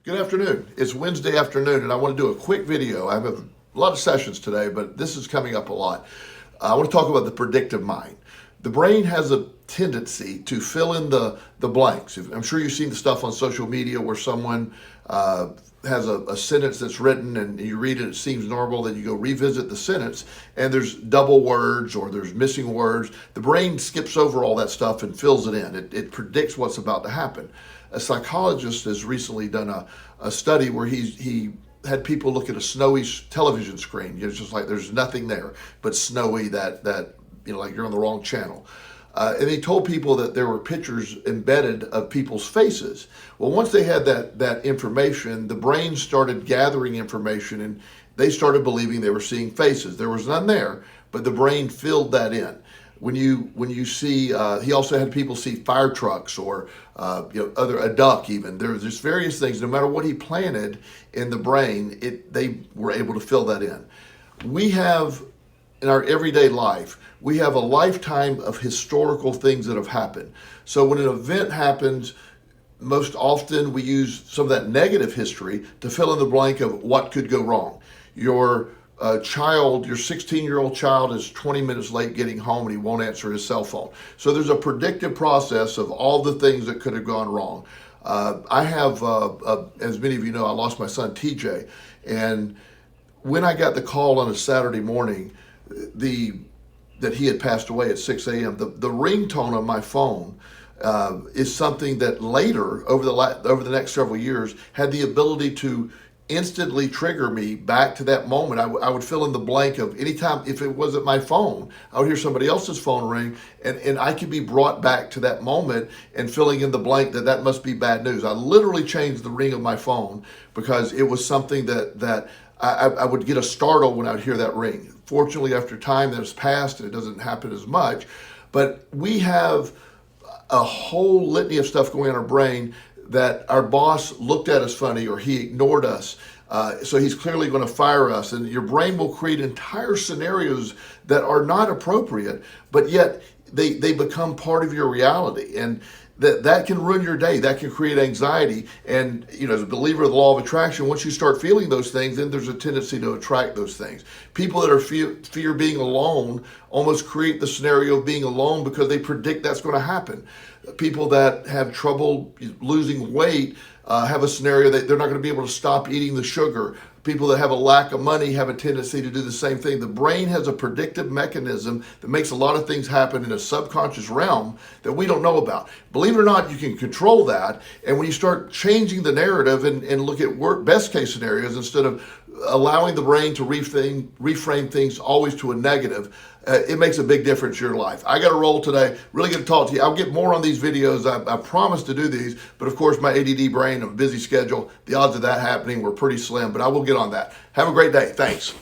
Good afternoon. It's Wednesday afternoon, and I want to do a quick video. I have a lot of sessions today, but this is coming up a lot. I want to talk about the predictive mind. The brain has a tendency to fill in the blanks. I'm sure you've seen the stuff on social media where someone has a sentence that's written and you read it, it seems normal, then you go revisit the sentence and there's double words or there's missing words. The brain skips over all that stuff and fills it in. It predicts what's about to happen. A psychologist has recently done a study where he had people look at a snowy television screen. It's just like there's nothing there but snowy, that like you're on the wrong channel. And he told people that there were pictures embedded of people's faces. Well, once they had that information, the brain started gathering information and they started believing they were seeing faces. There was none there, but the brain filled that in. When you see, he also had people see fire trucks or a duck even. There's just various things. No matter what he planted in the brain, they were able to fill that in. We have, in our everyday life, we have a lifetime of historical things that have happened. So when an event happens, most often we use some of that negative history to fill in the blank of what could go wrong. Your 16-year-old child is 20 minutes late getting home and he won't answer his cell phone. So there's a predictive process of all the things that could have gone wrong. I have, as many of you know, I lost my son TJ, and when I got the call on a Saturday morning, that he had passed away at 6 a.m., the ringtone on my phone is something that later, over the next several years, had the ability to instantly trigger me back to that moment. I would fill in the blank of anytime, if it wasn't my phone, I would hear somebody else's phone ring, and I could be brought back to that moment and filling in the blank that must be bad news. I literally changed the ring of my phone because it was something that I would get a startle when I would hear that ring. Fortunately, after time that has passed, and it doesn't happen as much, but we have a whole litany of stuff going on in our brain that our boss looked at us funny or he ignored us. So he's clearly going to fire us. And your brain will create entire scenarios that are not appropriate, but yet they become part of your reality. And that can ruin your day. That can create anxiety. And as a believer of the law of attraction, once you start feeling those things, then there's a tendency to attract those things. People that are fear being alone almost create the scenario of being alone because they predict that's going to happen. People that have trouble losing weight have a scenario that they're not going to be able to stop eating the sugar. People that have a lack of money have a tendency to do the same thing. The brain has a predictive mechanism that makes a lot of things happen in a subconscious realm that we don't know about. Believe it or not, you can control that. And when you start changing the narrative and look at best case scenarios instead of allowing the brain to reframe things always to a negative, it makes a big difference in your life. I got to roll today. Really good to talk to you. I'll get more on these videos. I promise to do these, but of course my ADD brain, a busy schedule, the odds of that happening were pretty slim, but I will get on that. Have a great day. Thanks.